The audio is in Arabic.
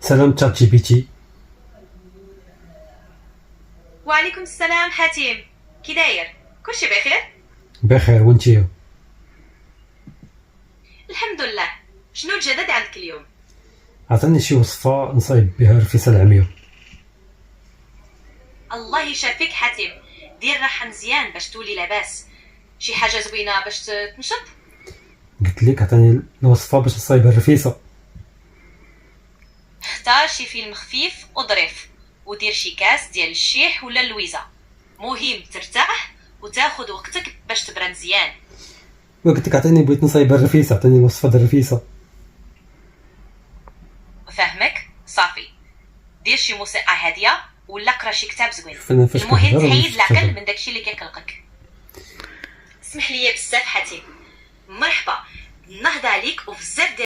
سلام تشات جي بي تي. وعليكم السلام حاتم، كي داير؟ كلشي بخير؟ بخير وانتيا؟ الحمد لله. شنو الجديد عندك اليوم؟ عطيني شي وصفة نصايب بها رفيسة العمية. الله يشافيك حاتم، دير راحه مزيان باش تولي لاباس. شي حاجه زوينه باش تنشط. قلت لك عطيني الوصفة باش نصايبها الرفيسة. اختار شي فيلم خفيف وظريف، ودير شي كاس ديال الشيح ولا اللويزه. مهم ترتاح وتاخد وقتك باش تبرى مزيان. وقلت لك عطيني، بغيت نصايبها الرفيسة، عطيني الوصفة ديال الرفيسة. فهمك؟ صافي، دير شي موسيقى هاديه ولا قرا شي كتاب زوين. انا فاش المهم كنهضر تحيد العقل ونشتغل. من داكشي اللي كيقلقك. اسمح لي بزاف حاتم، مرحبا، نهض عليك وبزاف